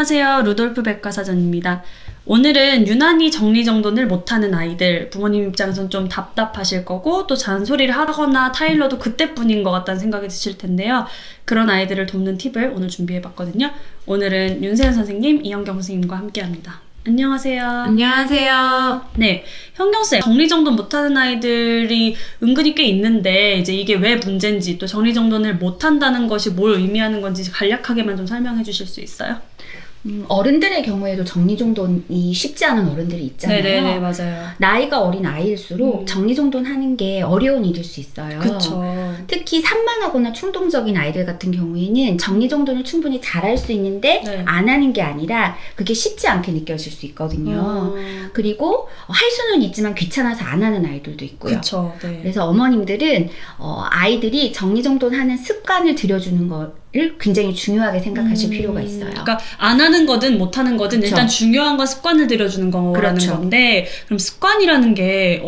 안녕하세요. 루돌프 백과사전입니다. 오늘은 유난히 정리정돈을 못하는 아이들, 부모님 입장에선 좀 답답하실 거고 또 잔소리를 하거나 타일러도 그때뿐인 것 같다는 생각이 드실 텐데요. 그런 아이들을 돕는 팁을 오늘 준비해봤거든요. 오늘은 윤세연 선생님, 이현경 선생님과 함께합니다. 안녕하세요. 안녕하세요. 네, 현경쌤, 정리정돈 못하는 아이들이 은근히 꽤 있는데 이제 이게 왜 문제인지 또 정리정돈을 못한다는 것이 뭘 의미하는 건지 간략하게만 좀 설명해 주실 수 있어요? 어른들의 경우에도 정리정돈이 쉽지 않은 어른들이 있잖아요. 네네, 맞아요. 나이가 어린 아이일수록 정리정돈하는 게 어려운 일일 수 있어요. 그쵸. 특히 산만하거나 충동적인 아이들 같은 경우에는 정리정돈을 충분히 잘할 수 있는데 네. 안 하는 게 아니라 그게 쉽지 않게 느껴질 수 있거든요. 그리고 할 수는 있지만 귀찮아서 안 하는 아이들도 있고요. 그쵸. 네. 그래서 어머님들은 아이들이 정리정돈하는 습관을 들여주는 걸 굉장히 중요하게 생각하실 필요가 있어요. 그러니까 안 하는 거든 못 하는 거든 그렇죠. 일단 중요한 건 습관을 들여주는 거라는 그렇죠. 건데, 그럼 습관이라는 게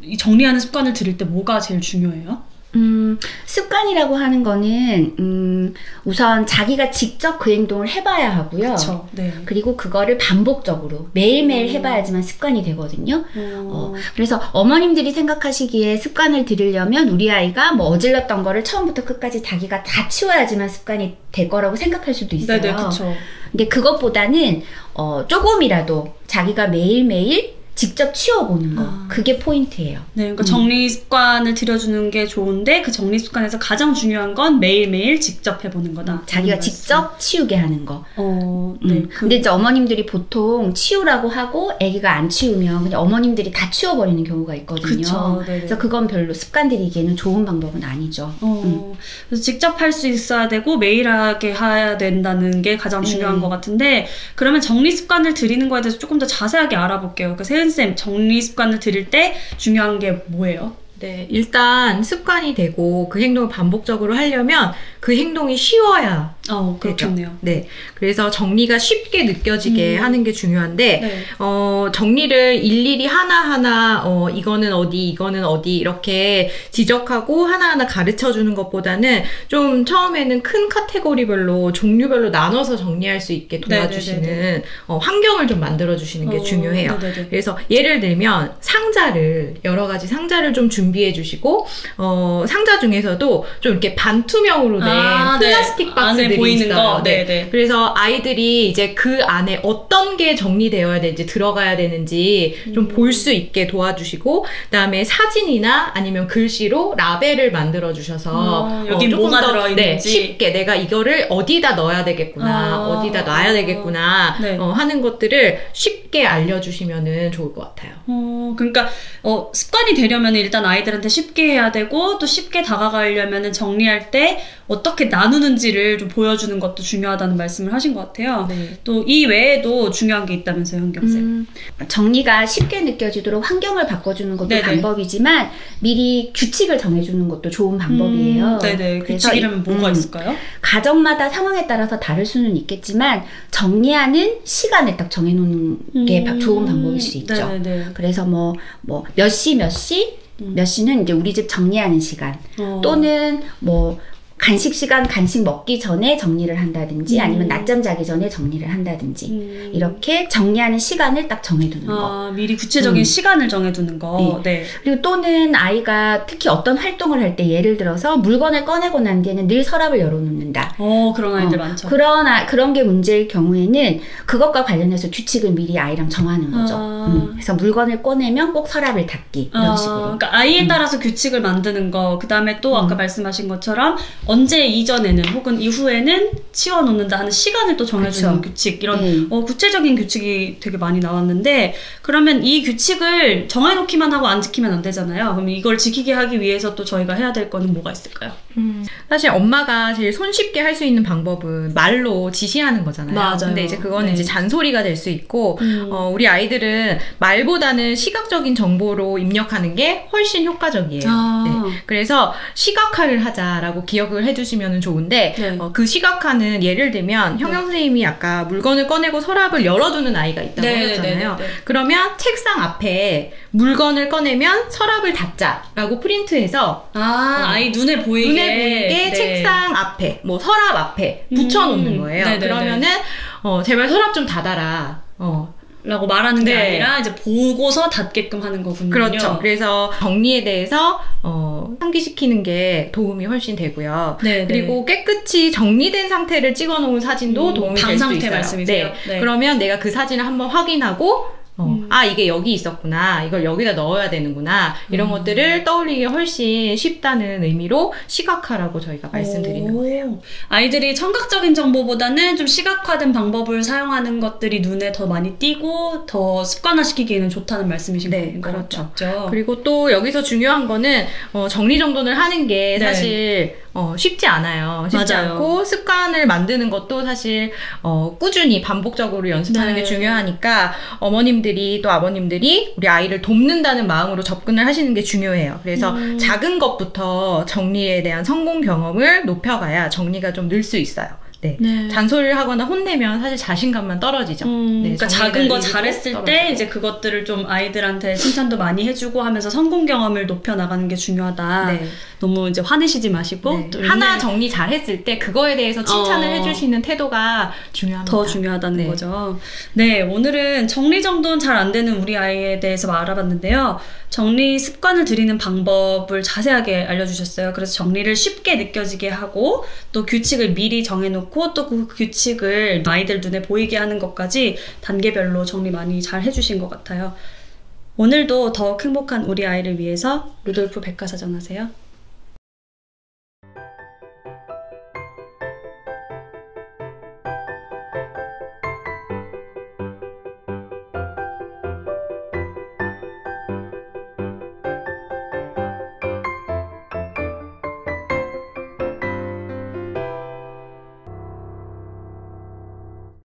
이 정리하는 습관을 들일 때 뭐가 제일 중요해요? 습관이라고 하는 거는 우선 자기가 직접 그 행동을 해봐야 하고요. 그쵸. 네. 그리고 그거를 반복적으로 매일매일 해봐야지만 습관이 되거든요. 그래서 어머님들이 생각하시기에 습관을 들이려면 우리 아이가 뭐 어질렀던 거를 처음부터 끝까지 자기가 다 치워야지만 습관이 될 거라고 생각할 수도 있어요. 네네, 그쵸. 근데 그것보다는 조금이라도 자기가 매일매일 직접 치워보는 거, 그게 포인트예요. 네, 그러니까 정리 습관을 들여주는 게 좋은데 그 정리 습관에서 가장 중요한 건 매일매일 직접 해보는 거다. 자기가 직접 치우게 하는 거. 네. 근데 이제 어머님들이 보통 치우라고 하고 아기가 안 치우면 그냥 어머님들이 다 치워버리는 경우가 있거든요. 그쵸, 그래서 그건 별로 습관 들이기에는 좋은 방법은 아니죠. 그래서 직접 할 수 있어야 되고 매일 하게 해야 된다는 게 가장 중요한 것 같은데, 그러면 정리 습관을 들이는 거에 대해서 조금 더 자세하게 알아볼게요. 그러니까 세은쌤, 정리 습관을 들일 때 중요한 게 뭐예요? 네, 일단 습관이 되고 그 행동을 반복적으로 하려면 그 행동이 쉬워야 그렇겠네요. 되죠. 네, 그래서 정리가 쉽게 느껴지게 하는 게 중요한데, 네. 정리를 일일이 하나하나 이거는 어디 이렇게 지적하고 하나하나 가르쳐 주는 것보다는 좀 처음에는 큰 카테고리별로 종류별로 나눠서 정리할 수 있게 도와주시는 환경을 좀 만들어 주시는 게 중요해요. 네네네. 그래서 예를 들면 여러 가지 상자를 좀 준비해 주시고, 상자 중에서도 좀 이렇게 반투명으로 된 플라스틱 박스들이 보이는 있어요. 거. 네. 네네. 그래서 아이들이 이제 그 안에 어떤 게 정리되어야 되는지 들어가야 되는지 좀 볼 수 있게 도와주시고, 그다음에 사진이나 아니면 글씨로 라벨을 만들어 주셔서 여기 조금 뭐가 더, 들어있는지 쉽게 내가 이거를 어디다 넣어야 되겠구나, 어디다 놔야 되겠구나 하는 것들을 쉽게 알려주시면은 좋을 것 같아요. 그러니까 습관이 되려면 일단 아이들한테 쉽게 해야 되고, 또 쉽게 다가가려면 정리할 때 어떻게 나누는지를 좀 보여주는 것도 중요하다는 말씀을 하신 것 같아요. 네. 또 이 외에도 중요한 게 있다면서요, 현경쌤? 정리가 쉽게 느껴지도록 환경을 바꿔주는 것도 방법이지만 미리 규칙을 정해주는 것도 좋은 방법이에요. 네네. 규칙이라면 뭐가 있을까요? 가정마다 상황에 따라서 다를 수는 있겠지만 정리하는 시간을 딱 정해놓는 게 좋은 방법일 수 있죠. 네네네. 그래서 몇 시는 이제 우리 집 정리하는 시간, 또는 간식 먹기 전에 정리를 한다든지 아니면 낮잠 자기 전에 정리를 한다든지 이렇게 정리하는 시간을 딱 정해두는 거. 미리 구체적인 시간을 정해두는 거. 네. 그리고 또는 아이가 특히 어떤 활동을 할 때 예를 들어서 물건을 꺼내고 난 뒤에는 늘 서랍을 열어놓는다. 그런 아이들 많죠. 그런 게 문제일 경우에는 그것과 관련해서 규칙을 미리 아이랑 정하는 거죠. 그래서 물건을 꺼내면 꼭 서랍을 닫기, 이런 식으로. 그러니까 아이에 따라서 규칙을 만드는 거, 그 다음에 또 아까 말씀하신 것처럼 언제 이전에는 혹은 이후에는 치워놓는다 하는 시간을 또 정해주는 규칙, 이런 구체적인 규칙이 되게 많이 나왔는데, 그러면 이 규칙을 정해놓기만 하고 안 지키면 안 되잖아요. 그럼 이걸 지키게 하기 위해서 또 저희가 해야 될 거는 뭐가 있을까요? 사실 엄마가 제일 손쉽게 할 수 있는 방법은 말로 지시하는 거잖아요. 맞아요. 근데 이제 그거는 이제 잔소리가 될 수 있고, 우리 아이들은 말보다는 시각적인 정보로 입력하는 게 훨씬 효과적이에요. 네. 그래서 시각화를 하자라고 기억을 해주시면 좋은데, 그 시각화는 예를 들면 현경 선생님이 아까 물건을 꺼내고 서랍을 열어두는 아이가 있다고 하셨잖아요. 그러면 책상 앞에 물건을 꺼내면 서랍을 닫자라고 프린트해서 아이 눈에 보이게 책상 앞에, 서랍 앞에 붙여놓는 거예요. 그러면은 제발 서랍 좀 닫아라. 라고 말하는 게 네. 아니라 이제 보고서 닫게끔 하는 거군요. 그렇죠. 그래서 정리에 대해서 상기시키는 게 도움이 훨씬 되고요. 네, 그리고 깨끗이 정리된 상태를 찍어놓은 사진도 도움이 될 수 있어요. 방상태 말씀이세요? 네. 그러면 내가 그 사진을 한번 확인하고 이게 여기 있었구나. 이걸 여기다 넣어야 되는구나. 이런 것들을 떠올리기 훨씬 쉽다는 의미로 시각화라고 저희가 말씀드리는 거예요. 아이들이 청각적인 정보보다는 좀 시각화된 방법을 사용하는 것들이 눈에 더 많이 띄고 더 습관화시키기에는 좋다는 말씀이신 거예요. 그렇죠. 맞죠? 그리고 또 여기서 중요한 거는 정리정돈을 하는 게 네. 사실 쉽지 않아요. 쉽지 맞아요. 않고 습관을 만드는 것도 사실 꾸준히 반복적으로 연습하는 네. 게 중요하니까 어머님들이 또 아버님들이 우리 아이를 돕는다는 마음으로 접근을 하시는 게 중요해요. 그래서 작은 것부터 정리에 대한 성공 경험을 높여가야 정리가 좀 늘 수 있어요. 네. 네. 잔소리를 하거나 혼내면 사실 자신감만 떨어지죠. 네, 그러니까 작은 거 잘했을 때 이제 그것들을 좀 아이들한테 칭찬도 많이 해주고 하면서 성공 경험을 높여 나가는 게 중요하다. 네. 너무 이제 화내시지 마시고 네. 또 하나 정리 잘했을 때 그거에 대해서 칭찬을 해주시는 태도가 중요합니다. 더 중요하다는 네. 거죠. 네, 오늘은 정리정돈 잘 안 되는 우리 아이에 대해서 알아봤는데요. 정리 습관을 들이는 방법을 자세하게 알려주셨어요. 그래서 정리를 쉽게 느껴지게 하고 또 규칙을 미리 정해놓고 또 그 규칙을 아이들 눈에 보이게 하는 것까지 단계별로 정리 많이 잘 해주신 것 같아요. 오늘도 더욱 행복한 우리 아이를 위해서 루돌프 백과사전 하세요.